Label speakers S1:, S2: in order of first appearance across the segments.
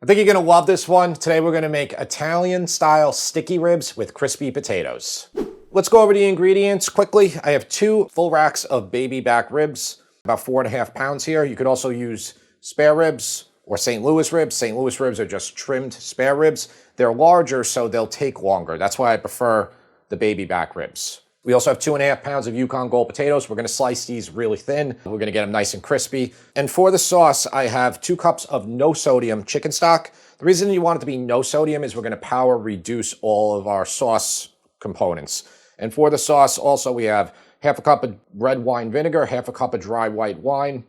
S1: I think you're gonna love this one. Today we're gonna make Italian-style sticky ribs with crispy potatoes. Let's go over the ingredients quickly. I have 2 full racks of baby back ribs, about 4.5 pounds here. You could also use spare ribs or St. Louis ribs. St. Louis ribs are just trimmed spare ribs. They're larger, so they'll take longer. That's why I prefer the baby back ribs. We also have 2.5 pounds of Yukon Gold potatoes. We're gonna slice these really thin. We're gonna get them nice and crispy. And for the sauce, I have 2 cups of no sodium chicken stock. The reason you want it to be no sodium is we're gonna power reduce all of our sauce components. And for the sauce, also we have 1/2 cup of red wine vinegar, 1/2 cup of dry white wine,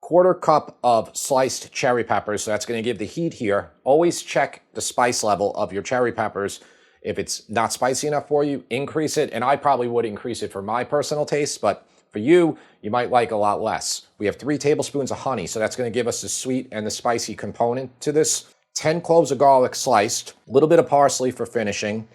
S1: 1/4 cup of sliced cherry peppers. So that's gonna give the heat here. Always check the spice level of your cherry peppers. If it's not spicy enough for you, increase it. And I probably would increase it for my personal taste, but for you, you might like a lot less. We have 3 tablespoons of honey, so that's gonna give us the sweet and the spicy component to this. 10 cloves of garlic sliced, a little bit of parsley for finishing,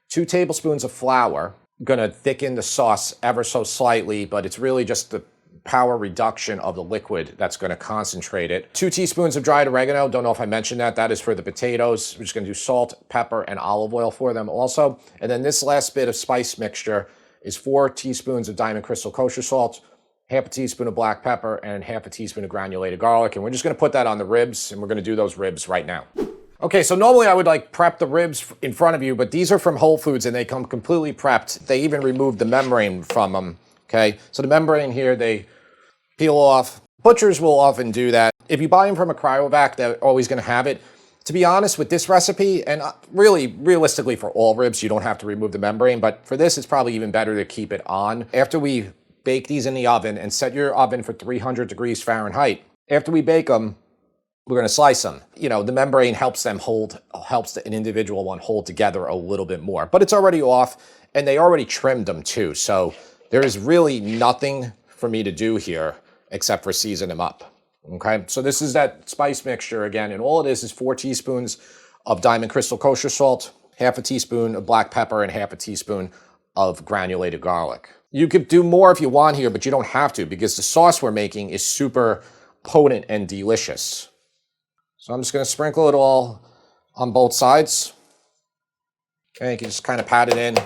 S1: 2 tablespoons of flour. Gonna thicken the sauce ever so slightly, but it's really just the power reduction of the liquid that's going to concentrate it. 2 teaspoons of dried oregano. Don't know if I mentioned that. That is for the potatoes. We're just going to do salt, pepper, and olive oil for them also. And then this last bit of spice mixture is 4 teaspoons of Diamond Crystal Kosher salt, 1/2 teaspoon of black pepper, and 1/2 teaspoon of granulated garlic. And we're just going to put that on the ribs, and we're going to do those ribs right now. Okay, so normally I would like prep the ribs in front of you, but these are from Whole Foods and they come completely prepped. They even removed the membrane from them, okay? So the membrane here, they peel off. Butchers will often do that. If you buy them from a cryovac, they're always gonna have it. To be honest, with this recipe, and really, realistically for all ribs, you don't have to remove the membrane, but for this, it's probably even better to keep it on. After we bake these in the oven, and set your oven for 300 degrees Fahrenheit, after we bake them, we're gonna slice them. You know, the membrane helps them helps an individual one hold together a little bit more, but it's already off, and they already trimmed them too, so there is really nothing for me to do here except for season them up, okay? So this is that spice mixture again, and all it is 4 teaspoons of Diamond Crystal Kosher salt, 1/2 teaspoon of black pepper, and 1/2 teaspoon of granulated garlic. You could do more if you want here, but you don't have to because the sauce we're making is super potent and delicious. So I'm just gonna sprinkle it all on both sides. Okay, you can just kind of pat it in.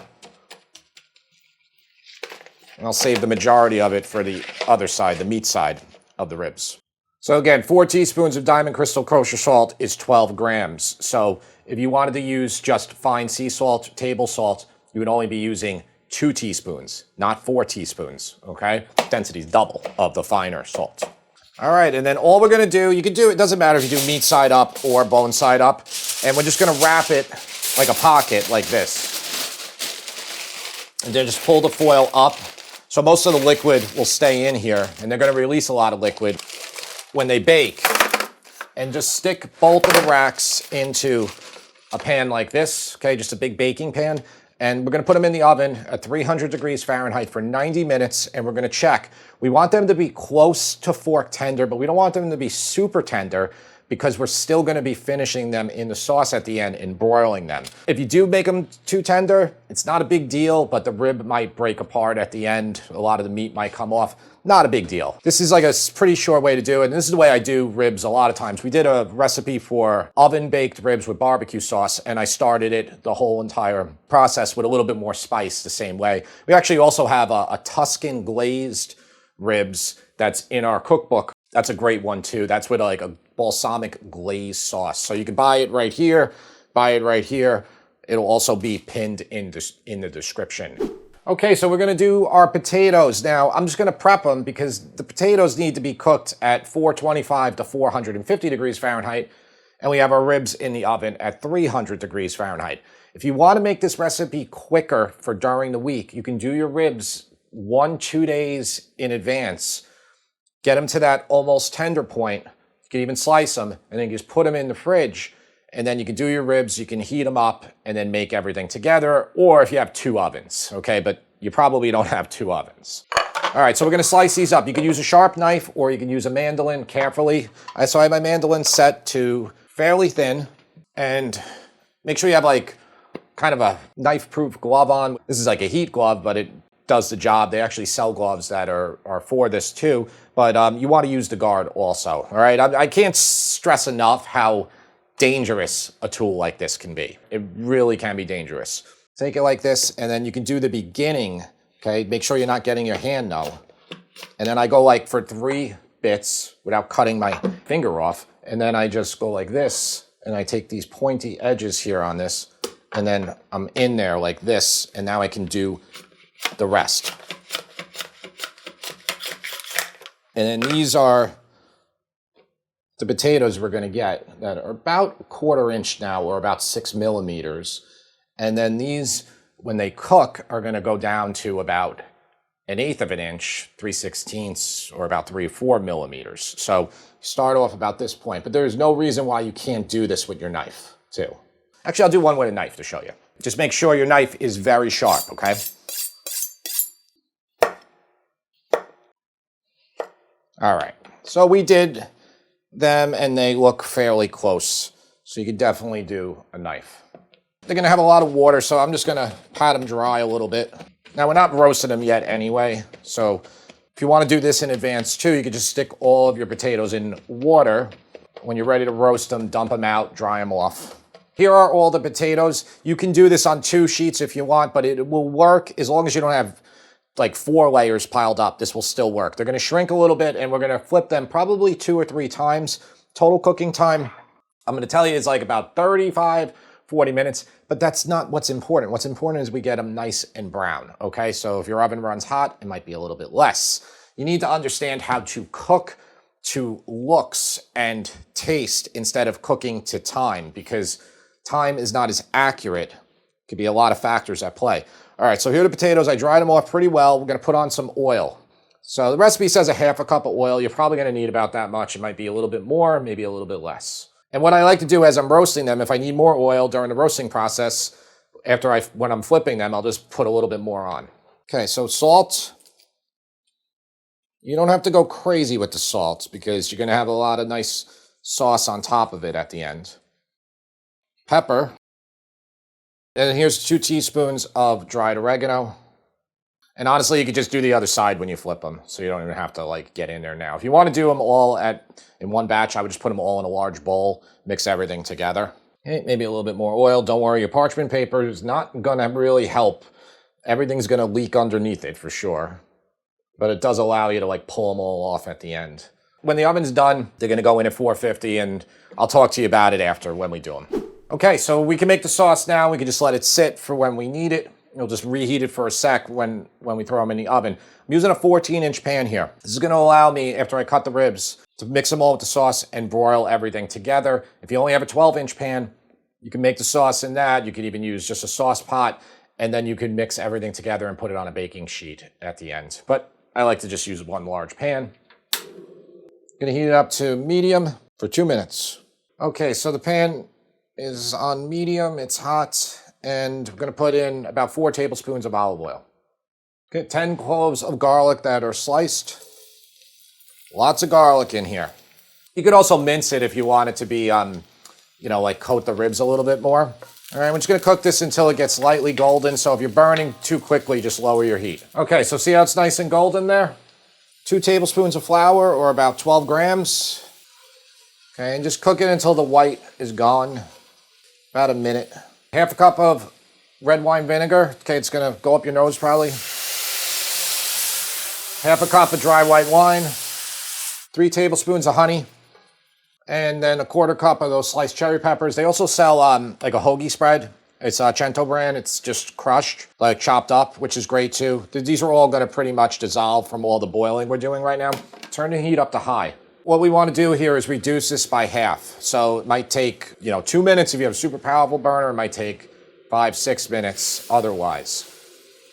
S1: And I'll save the majority of it for the other side, the meat side of the ribs. So again, 4 teaspoons of Diamond Crystal Kosher salt is 12 grams. So if you wanted to use just fine sea salt, table salt, you would only be using 2 teaspoons, not 4 teaspoons, okay? Density is double of the finer salt. All right, and then all we're gonna do, you can do, it doesn't matter if you do meat side up or bone side up, and we're just gonna wrap it like a pocket, like this. And then just pull the foil up. So most of the liquid will stay in here, and they're gonna release a lot of liquid when they bake. And just stick both of the racks into a pan like this, okay, just a big baking pan. And we're gonna put them in the oven at 300 degrees Fahrenheit for 90 minutes, and we're gonna check. We want them to be close to fork tender, but we don't want them to be super tender because we're still gonna be finishing them in the sauce at the end and broiling them. If you do make them too tender, it's not a big deal, but the rib might break apart at the end. A lot of the meat might come off. Not a big deal. This is like a pretty short way to do it, and this is the way I do ribs a lot of times. We did a recipe for oven-baked ribs with barbecue sauce, and I started it, the whole entire process, with a little bit more spice the same way. We actually also have a Tuscan glazed ribs that's in our cookbook. That's a great one too. That's with like a balsamic glaze sauce. So you can buy it right here, buy it right here. It'll also be pinned in the description. Okay, so we're gonna do our potatoes. Now, I'm just gonna prep them because the potatoes need to be cooked at 425 to 450 degrees Fahrenheit, and we have our ribs in the oven at 300 degrees Fahrenheit. If you wanna make this recipe quicker for during the week, you can do your ribs 1-2 days in advance. Get them to that almost tender point. You can even slice them, and then you just put them in the fridge, and then you can do your ribs, you can heat them up, and then make everything together, or if you have 2 ovens, okay? But you probably don't have 2 ovens. All right, so we're gonna slice these up. You can use a sharp knife, or you can use a mandolin carefully. So I have my mandolin set to fairly thin, and make sure you have like kind of a knife-proof glove on. This is like a heat glove, but it does the job. They actually sell gloves that are for this too, but you want to use the guard also, all right? I can't stress enough how dangerous a tool like this can be. It really can be dangerous. Take it like this, and then you can do the beginning, okay? Make sure you're not getting your hand no. And then I go like for 3 bits without cutting my finger off, and then I just go like this, and I take these pointy edges here on this, and then I'm in there like this, and now I can do the rest. And then these are the potatoes we're going to get that are about 1/4 inch now, or about 6 millimeters. And then these, when they cook, are going to go down to about 1/8 of an inch, 3/16, or about 3 or 4 millimeters. So start off about this point, but there's no reason why you can't do this with your knife too. Actually, I'll do one with a knife to show you. Just make sure your knife is very sharp, okay? All right, so we did them and they look fairly close. So you could definitely do a knife. They're gonna have a lot of water, so I'm just gonna pat them dry a little bit. Now we're not roasting them yet anyway, so if you wanna do this in advance too, you could just stick all of your potatoes in water. When you're ready to roast them, dump them out, dry them off. Here are all the potatoes. You can do this on 2 sheets if you want, but it will work as long as you don't have like 4 layers piled up. This will still work. They're gonna shrink a little bit and we're gonna flip them probably 2 or 3 times. Total cooking time, I'm gonna tell you, is like about 35, 40 minutes, but that's not what's important. What's important is we get them nice and brown, okay? So if your oven runs hot, it might be a little bit less. You need to understand how to cook to looks and taste instead of cooking to time, because time is not as accurate. Could be a lot of factors at play. All right, so here are the potatoes. I dried them off pretty well. We're gonna put on some oil. So the recipe says 1/2 cup of oil. You're probably gonna need about that much. It might be a little bit more, maybe a little bit less. And what I like to do as I'm roasting them, if I need more oil during the roasting process, when I'm flipping them, I'll just put a little bit more on. Okay, so salt. You don't have to go crazy with the salt because you're gonna have a lot of nice sauce on top of it at the end. Pepper. And here's 2 teaspoons of dried oregano. And honestly, you could just do the other side when you flip them, so you don't even have to like get in there now. If you want to do them all in one batch, I would just put them all in a large bowl, mix everything together. Okay, maybe a little bit more oil. Don't worry, your parchment paper is not gonna really help. Everything's gonna leak underneath it for sure. But it does allow you to like pull them all off at the end. When the oven's done, they're gonna go in at 450, and I'll talk to you about it after when we do them. Okay, so we can make the sauce now. We can just let it sit for when we need it. We'll just reheat it for a sec when we throw them in the oven. I'm using a 14-inch pan here. This is gonna allow me, after I cut the ribs, to mix them all with the sauce and broil everything together. If you only have a 12-inch pan, you can make the sauce in that. You could even use just a sauce pot, and then you can mix everything together and put it on a baking sheet at the end. But I like to just use one large pan. Gonna heat it up to medium for 2 minutes. Okay, so the pan is on medium, it's hot, and we're gonna put in about 4 tablespoons of olive oil. Okay, 10 cloves of garlic that are sliced. Lots of garlic in here. You could also mince it if you want it to be, like coat the ribs a little bit more. All right, we're just gonna cook this until it gets lightly golden, so if you're burning too quickly, just lower your heat. Okay, so see how it's nice and golden there? 2 tablespoons of flour, or about 12 grams. Okay, and just cook it until the white is gone. About a minute. 1/2 cup of red wine vinegar. Okay, it's gonna go up your nose probably. 1/2 cup of dry white wine. 3 tablespoons of honey. And then 1/4 cup of those sliced cherry peppers. They also sell like a hoagie spread. It's a Cento brand. It's just crushed, like chopped up, which is great too. These are all gonna pretty much dissolve from all the boiling we're doing right now. Turn the heat up to high. What we want to do here is reduce this by half. So it might take, 2 minutes if you have a super powerful burner. It might take 5, 6 minutes otherwise.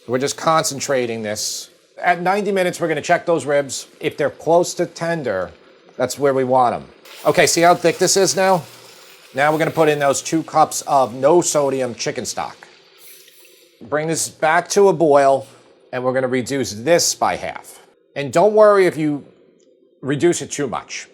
S1: We're just concentrating this. At 90 minutes, we're going to check those ribs. If they're close to tender, that's where we want them. Okay, see how thick this is now? Now we're going to put in those 2 cups of no sodium chicken stock. Bring this back to a boil, and we're going to reduce this by half. And don't worry if you reduce it too much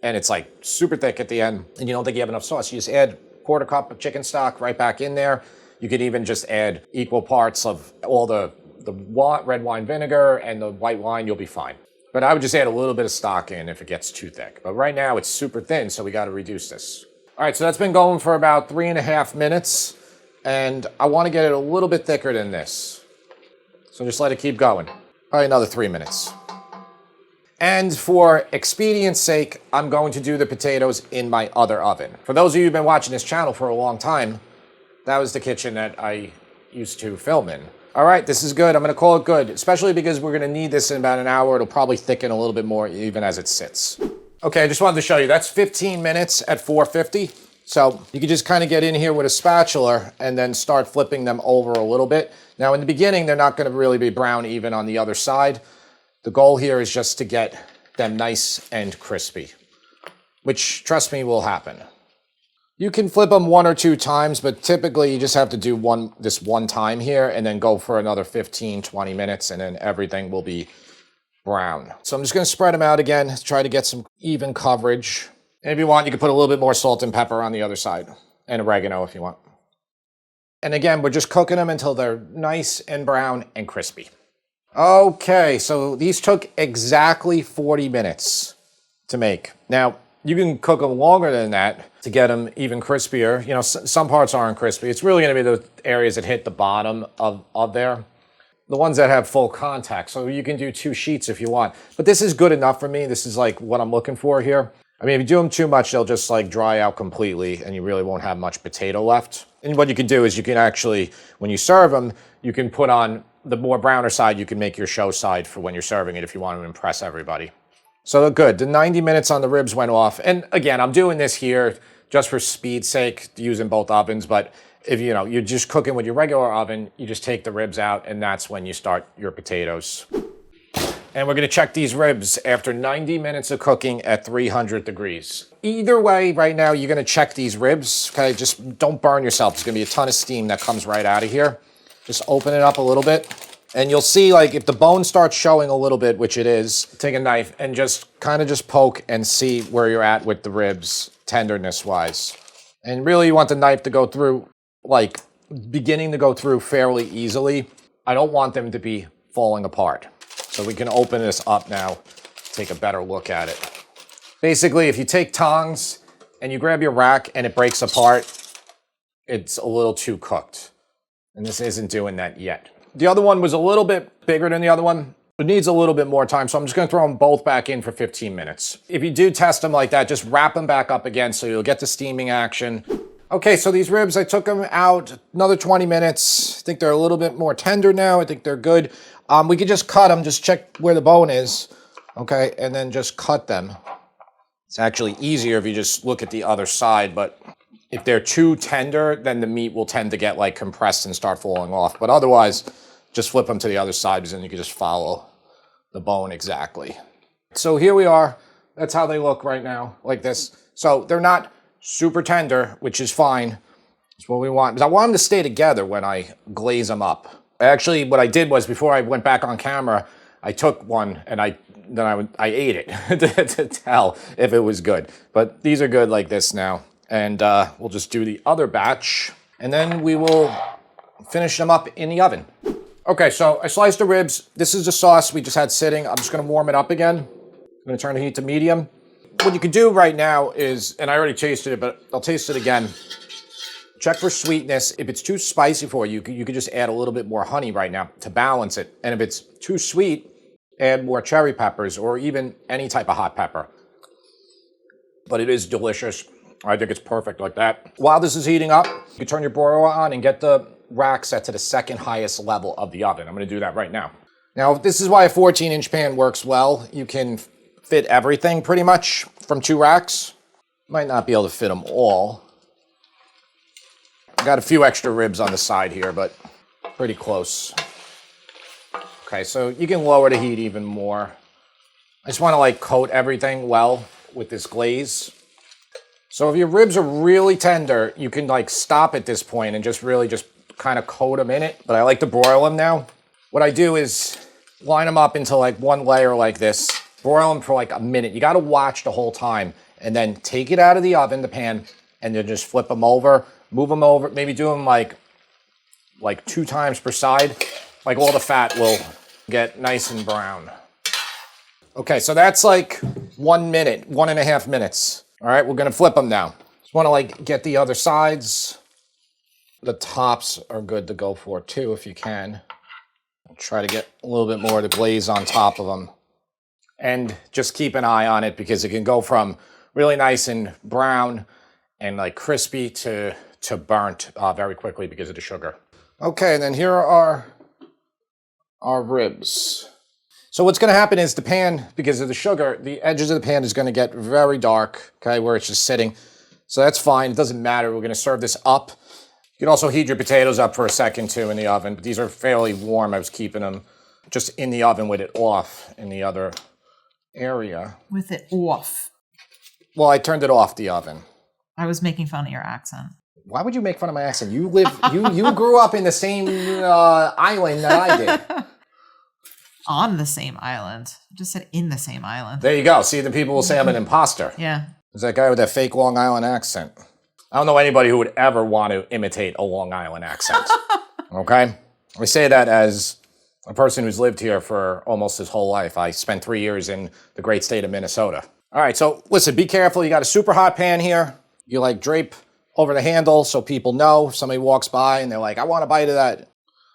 S1: and it's like super thick at the end and you don't think you have enough sauce. You just add 1/4 cup of chicken stock right back in there. You could even just add equal parts of all the red wine vinegar and the white wine. You'll be fine. But I would just add a little bit of stock in if it gets too thick. But right now it's super thin, so we got to reduce this. All right, so that's been going for about 3.5 minutes, and I want to get it a little bit thicker than this. So just let it keep going. Probably another 3 minutes. And for expedience sake, I'm going to do the potatoes in my other oven. For those of you who've been watching this channel for a long time, that was the kitchen that I used to film in. All right, this is good. I'm going to call it good, especially because we're going to need this in about an hour. It'll probably thicken a little bit more even as it sits. Okay, I just wanted to show you. That's 15 minutes at 450. So you can just kind of get in here with a spatula and then start flipping them over a little bit. Now, in the beginning, they're not going to really be brown even on the other side. The goal here is just to get them nice and crispy, which, trust me, will happen. You can flip them 1 or 2 times, but typically you just have to do this one time here and then go for another 15, 20 minutes, and then everything will be brown. So I'm just going to spread them out again, try to get some even coverage. And if you want, you can put a little bit more salt and pepper on the other side, and oregano if you want. And again, we're just cooking them until they're nice and brown and crispy. Okay, so these took exactly 40 minutes to make. Now, you can cook them longer than that to get them even crispier. You know, some parts aren't crispy. It's really going to be the areas that hit the bottom of there. The ones that have full contact. So you can do 2 sheets if you want. But this is good enough for me. This is like what I'm looking for here. I mean, if you do them too much, they'll just like dry out completely and you really won't have much potato left. And what you can do is you can actually, when you serve them, you can put on the more browner side, you can make your show side for when you're serving it if you want to impress everybody. So good, the 90 minutes on the ribs went off. And again, I'm doing this here just for speed's sake, using both ovens, but if you're just cooking with your regular oven, you just take the ribs out and that's when you start your potatoes. And we're gonna check these ribs after 90 minutes of cooking at 300 degrees. Either way, right now, you're gonna check these ribs, okay? Just don't burn yourself. There's gonna be a ton of steam that comes right out of here. Just open it up a little bit. And you'll see, like, if the bone starts showing a little bit, which it is, take a knife and just kind of just poke and see where you're at with the ribs, tenderness-wise. And really, you want the knife to go through, like, beginning to go through fairly easily. I don't want them to be falling apart. So we can open this up now, take a better look at it. Basically, if you take tongs and you grab your rack and it breaks apart, it's a little too cooked. And this isn't doing that yet. The other one was a little bit bigger than the other one. It needs a little bit more time, so I'm just going to throw them both back in for 15 minutes. If you do test them like that, just wrap them back up again so you'll get the steaming action. Okay, so these ribs, I took them out another 20 minutes. I think they're a little bit more tender now. I think they're good. We could just cut them, just check where the bone is, okay, and then just cut them. It's actually easier if you just look at the other side, but if they're too tender, then the meat will tend to get like compressed and start falling off. But otherwise, just flip them to the other side because then you can just follow the bone exactly. So here we are. That's how they look right now, like this. So they're not super tender, which is fine. It's what we want. Because I want them to stay together when I glaze them up. Actually, what I did was before I went back on camera, I took one and I ate it to tell if it was good. But these are good like this now. And we'll just do the other batch. And then we will finish them up in the oven. Okay, so I sliced the ribs. This is the sauce we just had sitting. I'm just going to warm it up again. I'm going to turn the heat to medium. What you could do right now is, and I already tasted it, but I'll taste it again. Check for sweetness. If it's too spicy for you, you could just add a little bit more honey right now to balance it. And if it's too sweet, add more cherry peppers or even any type of hot pepper. But it is delicious. I think it's perfect like that. While this is heating up, you can turn your broiler on and get the rack set to the second highest level of the oven. I'm going to do that right now. Now, this is why a 14-inch pan works well. You can fit everything pretty much from 2 racks. Might not be able to fit them all. Got a few extra ribs on the side here, but pretty close. Okay, so you can lower the heat even more. I just want to like coat everything well with this glaze. So if your ribs are really tender, you can like stop at this point and just really just kind of coat them in it. But I like to broil them now. What I do is line them up into like one layer like this. Broil them for like a minute. You got to watch the whole time. And then take it out of the oven, the pan, and then just flip them over. Move them over, maybe do them like 2 times per side. Like all the fat will get nice and brown. Okay, so that's like 1 minute, 1.5 minutes. All right, we're gonna flip them now. So Want to like get the other sides. The tops are good to go for too if you can. Try to get a little bit more of the glaze on top of them. And just keep an eye on it because it can go from really nice and brown and like crispy to burnt very quickly because of the sugar. Okay, and then here are our ribs. So what's going to happen is the pan, because of the sugar, the edges of the pan is going to get very dark, okay, where it's just sitting. So that's fine. It doesn't matter. We're going to serve this up. You can also heat your potatoes up for a second, too, in the oven. But these are fairly warm. I was keeping them just in the oven with it off in the other area.
S2: With it off?
S1: Well, I turned it off the oven.
S2: I was making fun of your accent.
S1: Why would you make fun of my accent? You grew up in the same island that I did.
S2: On the same island. I just said in the same island.
S1: There you go. See, the people will say I'm an imposter.
S2: Yeah.
S1: There's that guy with that fake Long Island accent. I don't know anybody who would ever want to imitate a Long Island accent. Okay? I say that as a person who's lived here for almost his whole life. I spent 3 years in the great state of Minnesota. All right, so listen, be careful. You got a super hot pan here. You like drape over the handle so people know if somebody walks by and they're like, I want a bite of that.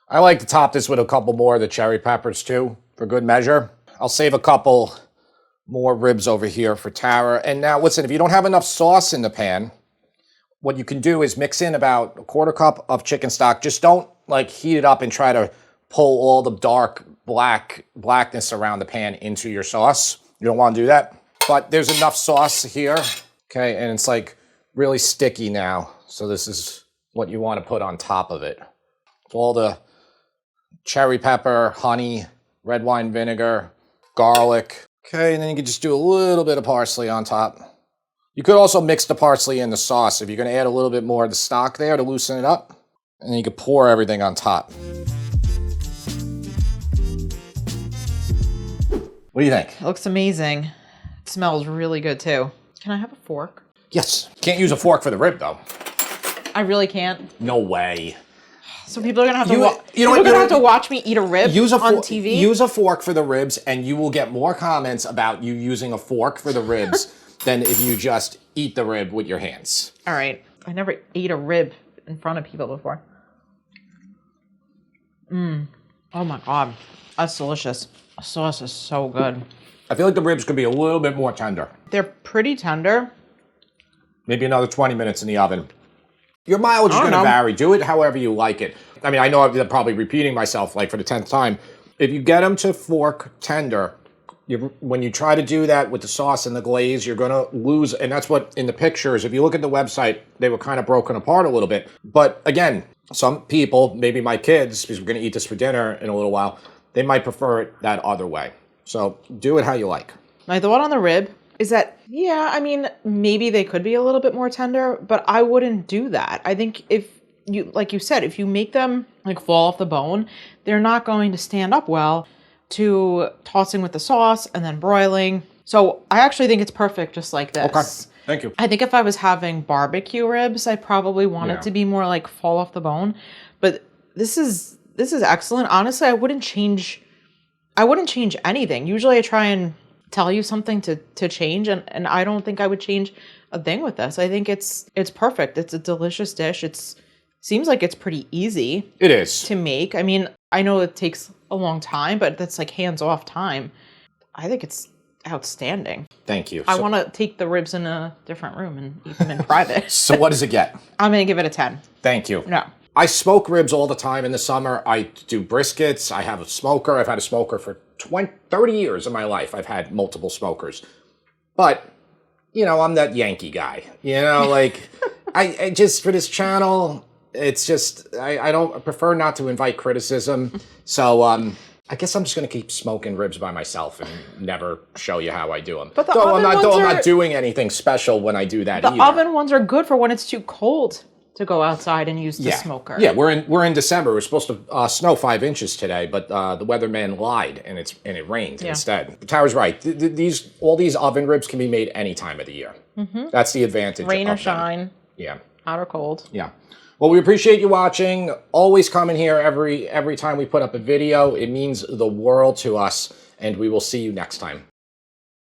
S1: I like to top this with a couple more of the cherry peppers too, for good measure. I'll save a couple more ribs over here for Tara. And now listen, if you don't have enough sauce in the pan, what you can do is mix in about a quarter cup of chicken stock. Just don't like heat it up and try to pull all the dark blackness around the pan into your sauce. You don't want to do that. But there's enough sauce here, okay? And it's like really sticky now. So this is what you want to put on top of it. All the cherry pepper, honey, red wine vinegar, garlic. Okay, and then you can just do a little bit of parsley on top. You could also mix the parsley in the sauce if you're going to add a little bit more of the stock there to loosen it up. And then you can pour everything on top. What do you think?
S2: It looks amazing. It smells really good too. Can I have a fork?
S1: Yes. Can't use a fork for the rib though.
S2: I really can't.
S1: No way.
S2: So people are gonna have to have to watch me eat a rib on TV.
S1: Use a fork for the ribs, and you will get more comments about you using a fork for the ribs than if you just eat the rib with your hands.
S2: All right, I never ate a rib in front of people before. Oh my god, that's delicious. The sauce is so good.
S1: I feel like the ribs could be a little bit more tender.
S2: They're pretty tender.
S1: Maybe another 20 minutes in the oven. Your mileage is going to vary. Do it however you like it. I mean, I know I'm probably repeating myself like for the 10th time. If you get them to fork tender, when you try to do that with the sauce and the glaze, you're going to lose. And that's what in the pictures, if you look at the website, they were kind of broken apart a little bit. But again, some people, maybe my kids, because we're going to eat this for dinner in a little while, they might prefer it that other way. So do it how you like.
S2: My thought on the rib is that, yeah, I mean, maybe they could be a little bit more tender, but I wouldn't do that. I think if you, like you said, if you make them like fall off the bone, they're not going to stand up well to tossing with the sauce and then broiling. So I actually think it's perfect just like this.
S1: Okay, thank you.
S2: I think if I was having barbecue ribs, I probably want it to be more like fall off the bone. But this is excellent. Honestly, I wouldn't change anything. Usually I try and tell you something to change, and I don't think I would change a thing with this. I think it's perfect. It's a delicious dish. Seems like it's pretty easy.
S1: It is.
S2: To make. I mean, I know it takes a long time, but that's like hands-off time. I think it's outstanding.
S1: Thank you.
S2: I want to take the ribs in a different room and eat them in private.
S1: So what does it get?
S2: I'm going to give it a 10.
S1: Thank you.
S2: No.
S1: I smoke ribs all the time in the summer. I do briskets. I have a smoker. I've had a smoker for 30 years of my life. I've had multiple smokers. But, you know, I'm that Yankee guy. You know, like, I just, for this channel, it's just, I prefer not to invite criticism. So, I guess I'm just going to keep smoking ribs by myself and never show you how I do them.
S2: But
S1: I'm not doing anything special when I do that either.
S2: The oven ones are good for when it's too cold to go outside and use the smoker.
S1: Yeah, we're in December. We're supposed to snow 5 inches today, but the weatherman lied and it rained instead. But Tara's right. All these oven ribs can be made any time of the year. That's the advantage.
S2: Rain or shine.
S1: Yeah.
S2: Hot or cold.
S1: Yeah. Well, we appreciate you watching. Always coming here every time we put up a video. It means the world to us, and we will see you next time.